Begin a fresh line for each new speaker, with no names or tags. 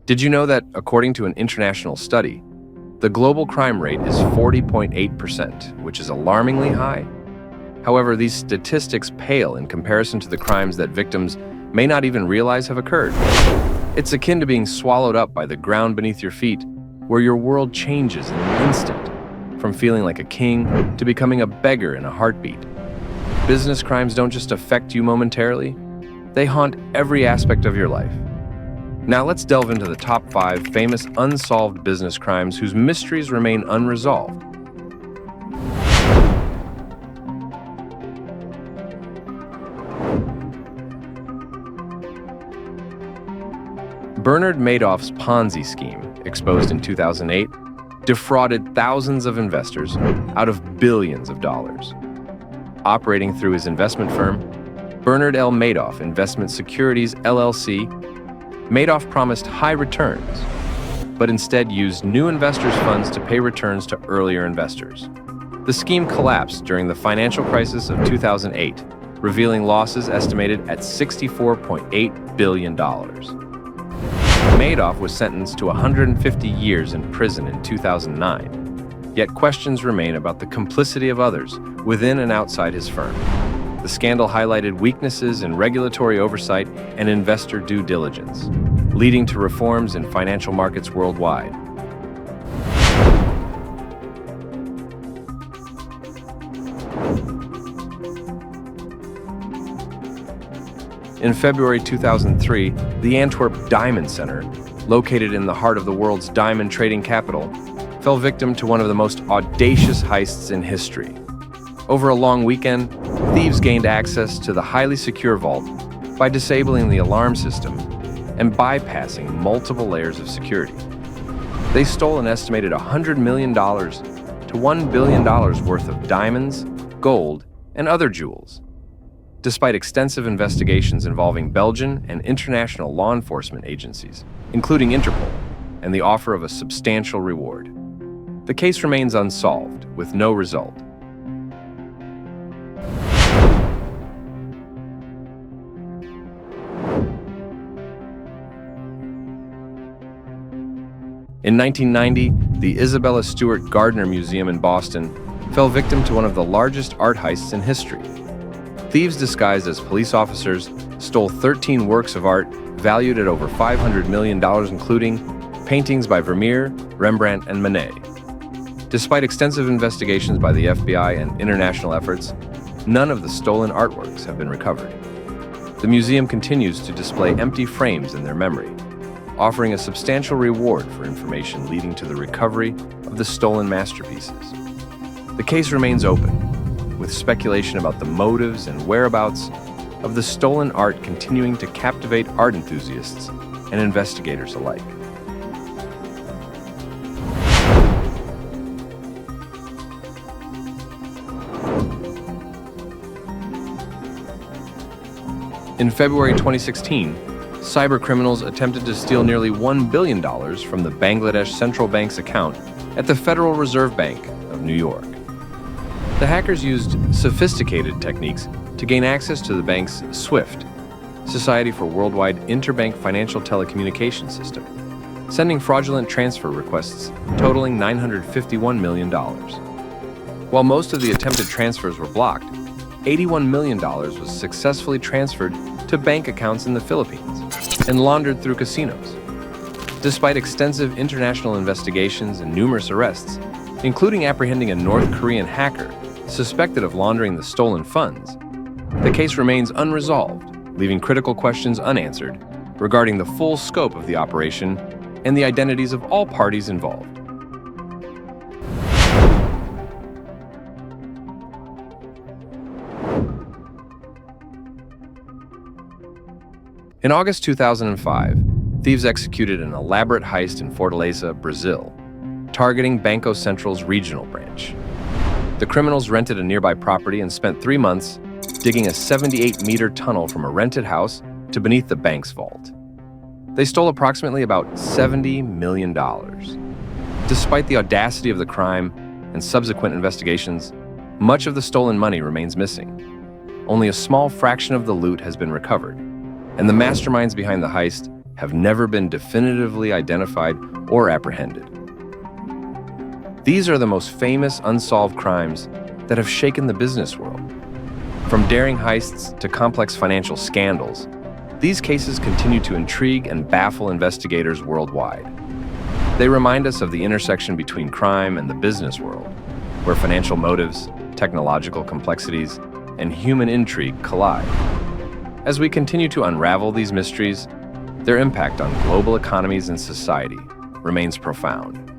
Did you know that, according to an international study, the global crime rate is 40.8%, which is alarmingly high? However, these statistics pale in comparison to the crimes that victims may not even realize have occurred. It's akin to being swallowed up by the ground beneath your feet, where your world changes in an instant, from feeling like a king to becoming a beggar in a heartbeat. Business crimes don't just affect you momentarily, they haunt every aspect of your life. Now let's delve into the top 5 famous unsolved business crimes whose mysteries remain unresolved. Bernard Madoff's Ponzi scheme, exposed in 2008, defrauded thousands of investors out of billions of dollars. Operating through his investment firm, Bernard L. Madoff Investment Securities, LLC, Madoff promised high returns, but instead used new investors' funds to pay returns to earlier investors. The scheme collapsed during the financial crisis of 2008, revealing losses estimated at $64.8 billion. Madoff was sentenced to 150 years in prison in 2009, yet questions remain about the complicity of others within and outside his firm. The scandal highlighted weaknesses in regulatory oversight and investor due diligence, leading to reforms in financial markets worldwide. In February 2003, the Antwerp Diamond Center, located in the heart of the world's diamond trading capital, fell victim to one of the most audacious heists in history. Over a long weekend, thieves gained access to the highly secure vault by disabling the alarm system and bypassing multiple layers of security. They stole an estimated $100 million to $1 billion worth of diamonds, gold, and other jewels. Despite extensive investigations involving Belgian and international law enforcement agencies, including Interpol, and the offer of a substantial reward, the case remains unsolved, with no result. In 1990, the Isabella Stewart Gardner Museum in Boston fell victim to one of the largest art heists in history. Thieves disguised as police officers stole 13 works of art valued at over $500 million, including paintings by Vermeer, Rembrandt, and Manet. Despite extensive investigations by the FBI and international efforts, none of the stolen artworks have been recovered. The museum continues to display empty frames in their memory, offering a substantial reward for information leading to the recovery of the stolen masterpieces. The case remains open, with speculation about the motives and whereabouts of the stolen art continuing to captivate art enthusiasts and investigators alike. In February 2016, cybercriminals attempted to steal nearly $1 billion from the Bangladesh Central Bank's account at the Federal Reserve Bank of New York. The hackers used sophisticated techniques to gain access to the bank's SWIFT, Society for Worldwide Interbank Financial Telecommunications System, sending fraudulent transfer requests totaling $951 million. While most of the attempted transfers were blocked, $81 million was successfully transferred to bank accounts in the Philippines and laundered through casinos. Despite extensive international investigations and numerous arrests, including apprehending a North Korean hacker suspected of laundering the stolen funds, the case remains unresolved, leaving critical questions unanswered regarding the full scope of the operation and the identities of all parties involved. In August 2005, thieves executed an elaborate heist in Fortaleza, Brazil, targeting Banco Central's regional branch. The criminals rented a nearby property and spent 3 months digging a 78-meter tunnel from a rented house to beneath the bank's vault. They stole approximately about $70 million. Despite the audacity of the crime and subsequent investigations, much of the stolen money remains missing. Only a small fraction of the loot has been recovered, and the masterminds behind the heist have never been definitively identified or apprehended. These are the most famous unsolved crimes that have shaken the business world. From daring heists to complex financial scandals, these cases continue to intrigue and baffle investigators worldwide. They remind us of the intersection between crime and the business world, where financial motives, technological complexities, and human intrigue collide. As we continue to unravel these mysteries, their impact on global economies and society remains profound.